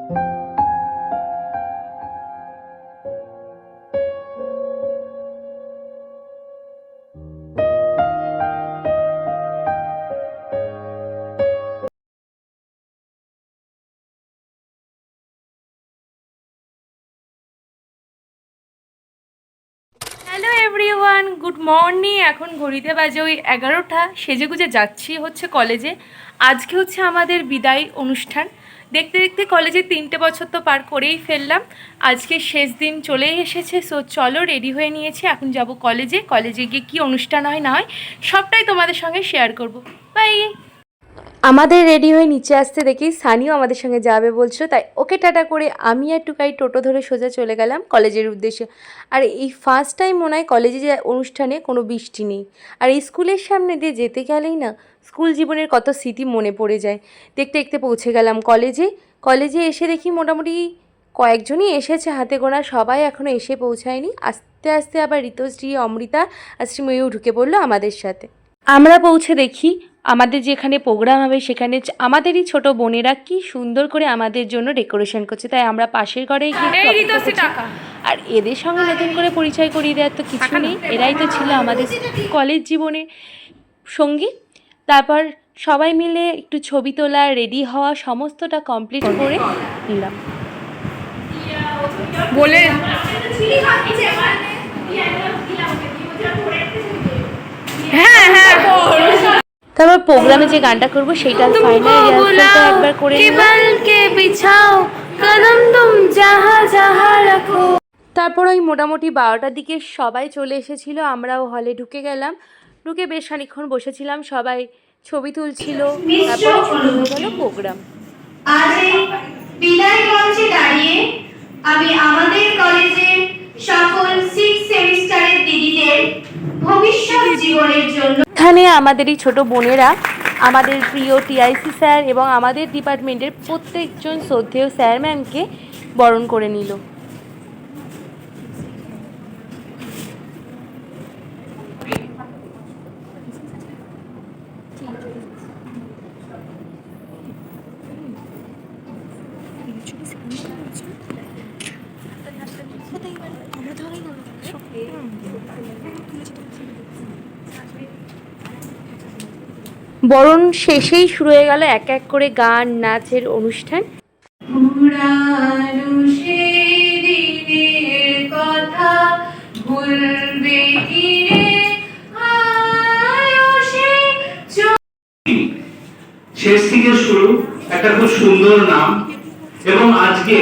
Hello everyone, good morning. এখন ঘড়িতে বাজে ওই 11টা। সেজেগুজে যাচ্ছি হচ্ছে কলেজে। আজকে হচ্ছে আমাদের বিদায় অনুষ্ঠান। দেখতে দেখতে কলেজে 3টে বছর তো পার করেই ফেললাম। আজকে শেষ দিন চলেই এসেছে। সো চলো, রেডি হয়ে নিয়েছি, এখন যাব কলেজে। কলেজে গিয়ে কী অনুষ্ঠান হয় না হয় সবটাই তোমাদের সঙ্গে শেয়ার করব। বাই। আমাদের রেডি হয়ে নিচে আসতে দেখি সানিও আমাদের সঙ্গে যাবে বলছিল, তাই ওকে টাটা করে আমি আর টুকাই টোটো ধরে সোজা চলে গেলাম কলেজের উদ্দেশ্যে। আর এই ফার্স্ট টাইম মনে হয় কলেজে যে অনুষ্ঠানে কোনো বৃষ্টি নেই। আর এই স্কুলের সামনে দিয়ে যেতে গেলেই না স্কুল জীবনের কত স্মৃতি মনে পড়ে যায়। দেখতে দেখতে পৌঁছে গেলাম কলেজে। কলেজে এসে দেখি মোটামুটি কয়েকজনই এসেছে, হাতে গোনা, সবাই এখনও এসে পৌঁছায়নি। আস্তে আস্তে আবার ঋতুশ্রী, অমৃতা আর শ্রীময়ীও ঢুকে পড়লো আমাদের সাথে। আমরা পৌঁছে দেখি আমাদের যেখানে প্রোগ্রাম হবে সেখানে আমাদেরই ছোট বোনেরা কি সুন্দর করে আমাদের জন্য ডেকোরেশন করছে, তাই আমরা পাশের ঘরে গিয়ে আর এদের সঙ্গে নতুন করে পরিচয় করিয়ে দেওয়ার তো কিছু নেই, এরাই তো ছিল আমাদের কলেজ জীবনে সঙ্গী। তারপর সবাই মিলে একটু ছবি তোলা, রেডি হওয়া সমস্তটা কমপ্লিট করে নিলাম বলে হ্যাঁ হ্যাঁ। তারপর প্রোগ্রামে যে গানটা করবো সেইটার ফাইনাল রিহার্সালটা একবার করে নিলাম। তারপর ওই মোটামুটি 12টার দিকে সবাই চলে এসেছিল, আমরাও হলে ঢুকে গেলাম। ঢুকে বেশ খানিকক্ষণ বসেছিলাম, সবাই ছবি তুলছিল। তারপরে শুরু হয়ে গেল প্রোগ্রাম। আজ এই বিদায় মঞ্চে দাঁড়িয়ে আমি আমাদের কলেজের সকল 6 সেমিস্টারের দিদিদের ভবিষ্যৎ জীবনের জন্য এখানে আমাদেরই ছোট বোনেরা আমাদের প্রিয় টিআইসি স্যার এবং আমাদের ডিপার্টমেন্টের প্রত্যেকজন শ্রদ্ধেয় স্যার ম্যামকে বরণ করে নিল। বরণ শেষেই শুরু হয়ে গেল এক এক করে গান, নাচের অনুষ্ঠান। শেষ থেকে শুরু একটা খুব সুন্দর নাম। এবং আজকে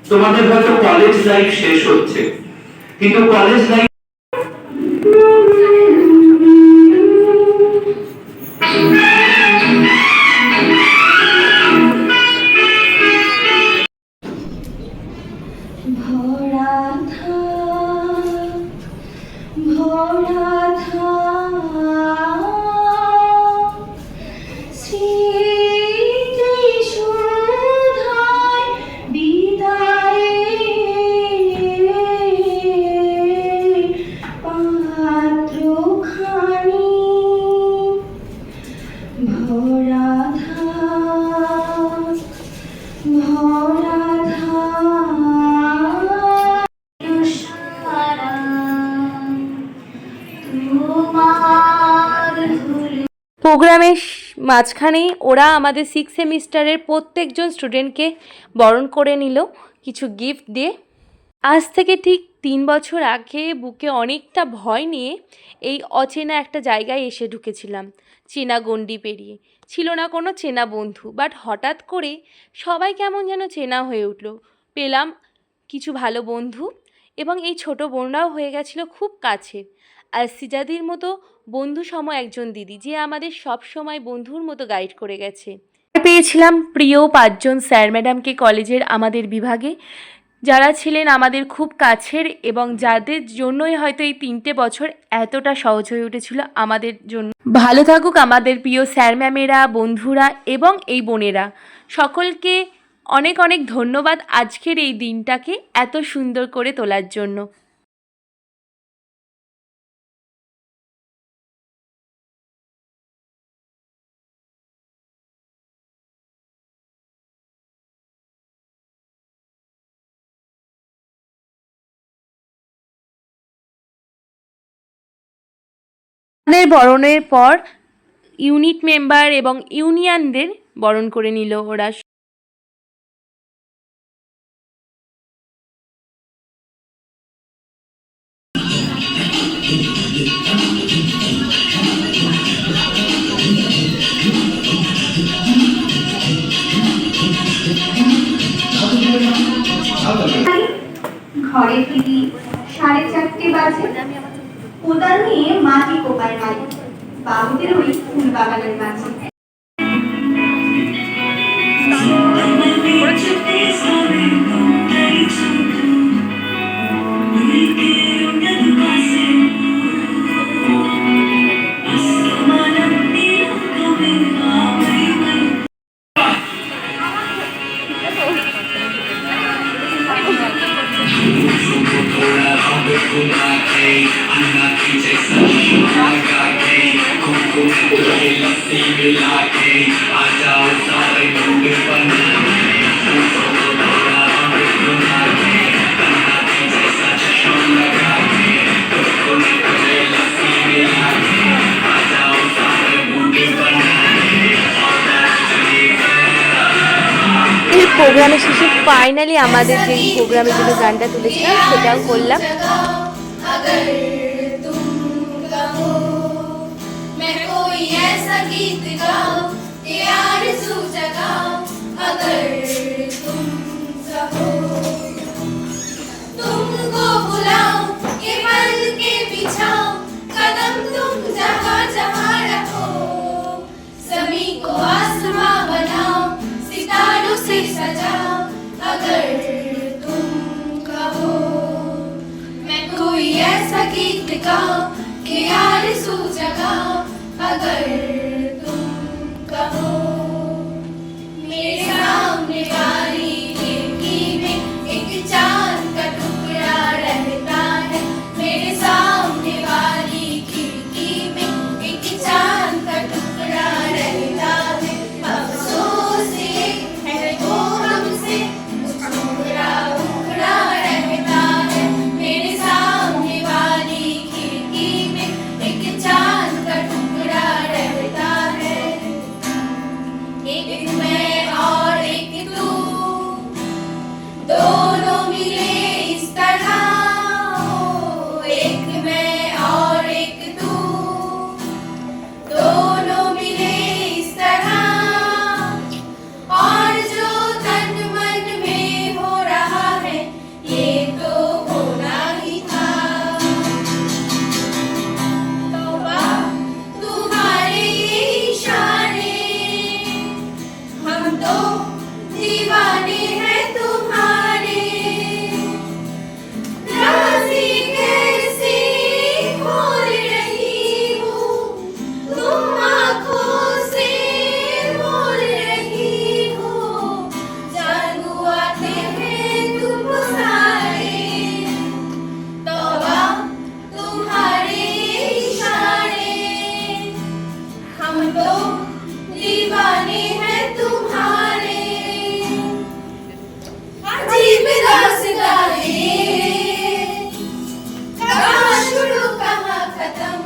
তোমাদের হয়তো কলেজ লাইফ শেষ হচ্ছে, কিন্তু কলেজ লাইফ প্রোগ্রামের মাঝখানেই ওরা আমাদের 6 সেমিস্টারের প্রত্যেকজন স্টুডেন্টকে বরণ করে নিল কিছু গিফট দিয়ে। আজ থেকে ঠিক 3 বছর আগে বুকে অনেকটা ভয় নিয়ে এই অচেনা একটা জায়গায় এসে ঢুকেছিলাম। চেনা গণ্ডি পেরিয়ে ছিল না কোনো চেনা বন্ধু, বাট হঠাৎ করে সবাই কেমন যেন চেনা হয়ে উঠল। পেলাম কিছু ভালো বন্ধু এবং এই ছোট বোনরাও হয়ে গেছিল খুব কাছের। আর সিজাদির মতো বন্ধু সম একজন দিদি, যে আমাদের সব সময় বন্ধুর মতো গাইড করে গেছে। পেয়েছিলাম প্রিয় 5জন স্যার ম্যাডামকে কলেজের আমাদের বিভাগে, যারা ছিলেন আমাদের খুব কাছের এবং যাদের জন্যই হয়তো এই 3টে বছর এতটা সহজ হয়ে উঠেছিল আমাদের জন্য। ভালো থাকুক আমাদের প্রিয় স্যার ম্যামেরা, বন্ধুরা এবং এই বোনেরা। সকলকে অনেক অনেক ধন্যবাদ আজকের এই দিনটাকে এত সুন্দর করে তোলার জন্য। বরণের পর ইউনিট মেম্বার এবং ইউনিয়নদের বরণ করে নিল ওরা। ঘরে ফিরি 4:30 বাজে। কোদাল নিয়ে মাটি কোপায় মালি বাবুদের ওই ফুল বাগানের মাঝে। প্রোগ্রামের শেষে ফাইনালি আমাদের যে প্রোগ্রামের জন্য গানটা তুলেছিলাম সেটাও করলাম। कि आरज़ू जगाओ अगर तुम कहो। मेरे सामने वाली खिड़की में एक चांद का टुकड़ा रहता है। मेरे सामने वाली खिड़की में एक चांद का टुकड़ा रहता है। अफसोस ये है वो हमसे टुकड़ा टुकड़ा रहता है। मेरे सामने वाली खिड़की में एक चांद का टुकड़ा रहता है। एक मैं और एक तू दोनों मिले इस तरह। एक मैं और एक तू दोनों मिले इस तरह। और जो तन मन में हो रहा है ये तो होना ही था। तौबा तुम्हारे इशारे हम तो दीवाने हैं तुम्हारे। राज़ी कैसी खोल रही हूँ तुम आँखों से बोल रही हो। जानू आते हैं तुम सारे। तौबा तुम्हारे इशारे हम तो दीवाने हैं तुम्हारे। अजीब दास्तां है कहाँ शुरू कहाँ खत्म।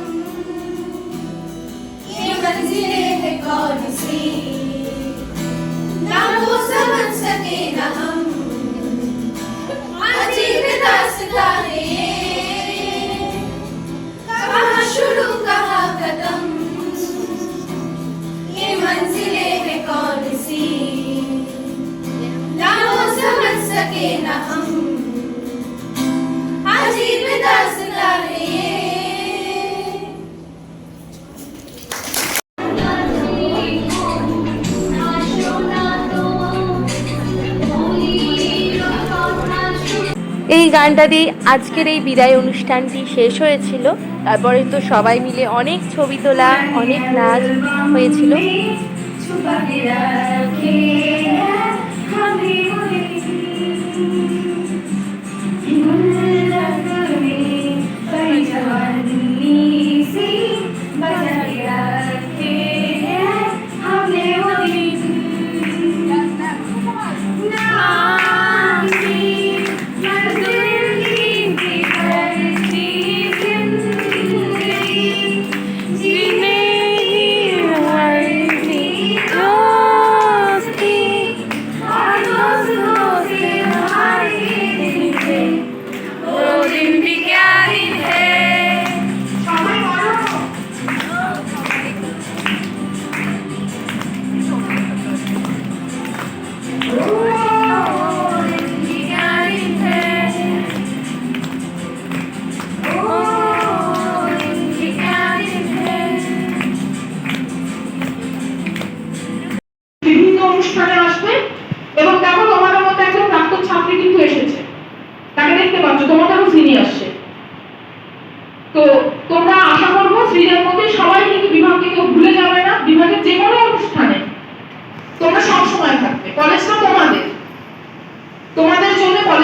ये मंजिलें हैं कौन सी ना वो समझ सके ना हम। अजीब दास्तां है कहाँ शुरू कहाँ खत्म। ये मंजिलें हैं कौन सी ना वो समझ सके ना हम। अजीब दास्तां है ये। এই গানটা দিয়ে আজকের এই বিদায় অনুষ্ঠানটি শেষ হয়েছিল। তারপরে তো সবাই মিলে অনেক ছবি তোলা, অনেক নাচ হয়েছিল। छुपा के रखे हमें गुल्लक में परिजवानी सी बचा के रखे हमने वो दिन। नाज़ी मंजिल की करती जिंदगी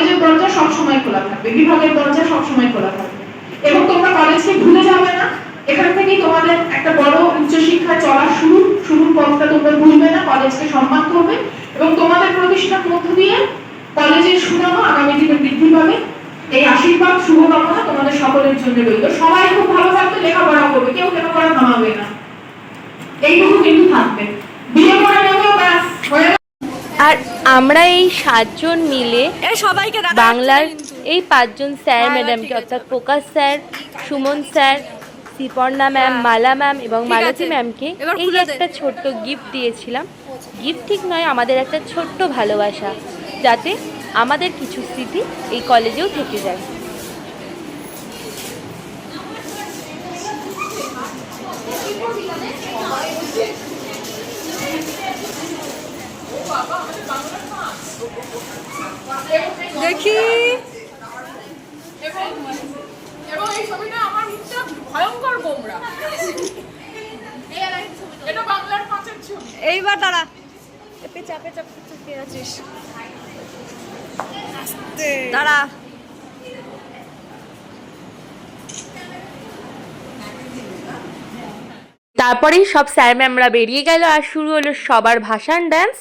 কলেজের দরজা সবসময় খোলা থাকবে, বিভাগের দরজা সবসময় খোলা থাকবে, এবং তোমরা কলেজকে ভুলে যাবে না। এখান থেকেই তোমাদের একটা বড় উচ্চশিক্ষায় চলা শুরুর পথটা তোমরা ভুলবে না, কলেজকে সম্মান করবে এবং তোমাদের প্রতিষ্ঠার মধ্য দিয়ে কলেজের সুনাম আগামী দিনে বৃদ্ধি পাবে। এই আশীর্বাদ শুভকামনা তোমাদের সকলের জন্য রইল। সবাই খুব ভালো থাকবে, লেখাপড়া করবে, কেউ লেখাপড়া থামাবে না, এইটুকু কিন্তু থাকবে। বিয়ে করে নেবো, ব্যাস হয়ে গেল। আর আমরা এই 7 জন মিলে বাংলার এই 5 জন স্যার ম্যাডামকে, অর্থাৎ Prakash sir, Suman sir, Sriparna ma'am, Mala ma'am এবং মালতী ম্যামকে এই একটা ছোট্ট গিফট দিয়েছিলাম। গিফট ঠিক নয়, আমাদের একটা ছোট্ট ভালোবাসা, যাতে আমাদের কিছু স্মৃতি এই কলেজেও থেকে যায়। দেখি এবং এই ছবিটা আমার মুখটা ভয়ঙ্কর গোমরা। এটা বাংলার 5-এর ছবি। এইবার দাঁড়া, চাপে আছিস, দাঁড়া। তারপরেই সব স্যার ম্যামরা বেরিয়ে গেল আর শুরু হলো সবার ভাষণ ডান্স।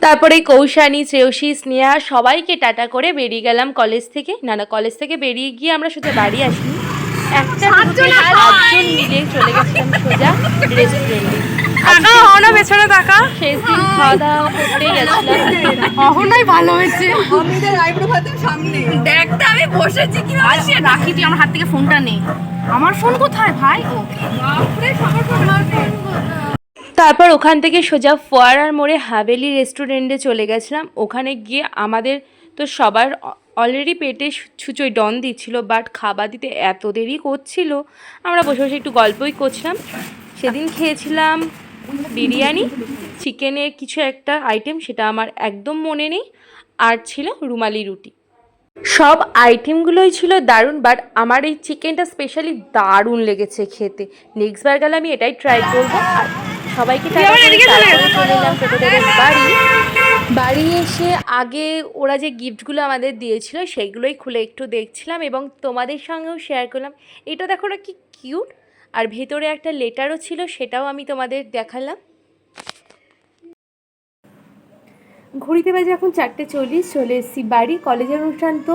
তারপরে কৌশানী, শ্রেয়সী, স্নেহা সবাইকে টাটা করে বেরিয়ে গেলাম কলেজ থেকে। কলেজ থেকে বেরিয়ে গিয়ে আমরা সোজা বাড়ি আসিনি, একটা গ্রুপে 7 জন মিলে চলে গেছিলাম সোজা রেস্টুরেন্টে। পেছনে টাকা শেষ দিন খাওয়া দাওয়া করতে গেছিলাম। অহনাই ভালো হয়েছে, দেখতে আমি বসেছি কি ভাবছি। রাখি, তুই আমার হাত থেকে ফোনটা নে। আমার ফোন কোথায় ভাই? ও বাপরে, সবার ফোন আমার ফোন। তারপর ওখান থেকে সোজা ফোয়ারার মোড়ে হাভেলি রেস্টুরেন্টে চলে গেছিলাম। ওখানে গিয়ে আমাদের তো সবার অলরেডি পেটে ছুঁচোয় ডন দিচ্ছিল, বাট খাবার দিতে এত দেরি করছিল, আমরা বসে বসে একটু গল্পই করছিলাম। সেদিন খেয়েছিলাম বিরিয়ানি, চিকেনের কিছু একটা আইটেম, সেটা আমার একদম মনে নেই, আর ছিল রুমালি রুটি। সব আইটেমগুলোই ছিল দারুণ, বাট আমার এই চিকেনটা স্পেশালি দারুণ লেগেছে খেতে। নেক্সট বার গেলে আমি এটাই ট্রাই করবো। আর সবাইকে চলে এলাম টোটোদের বাড়ি এসে আগে ওরা যে গিফটগুলো আমাদের দিয়েছিল সেইগুলোই খুলে একটু দেখছিলাম এবং তোমাদের সঙ্গেও শেয়ার করলাম। এটা দেখো না কি কিউট, আর ভেতরে একটা লেটারও ছিল, সেটাও আমি তোমাদের দেখালাম। ঘড়িতে বাজে এখন 4:40, চলে এসেছি বাড়ি। কলেজের অনুষ্ঠান তো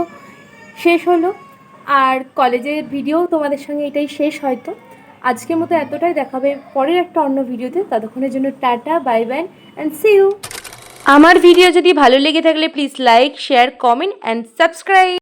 শেষ হলো, আর কলেজের ভিডিও তোমাদের সঙ্গে এটাই শেষ হয়তো। আজকের মতো এতটাই, দেখাবে পরের একটা অন্য ভিডিওতে। ততক্ষণের জন্য tata, bye bye and see you. আমার ভিডিও যদি ভালো লেগে থাকলে please like, share, comment and subscribe.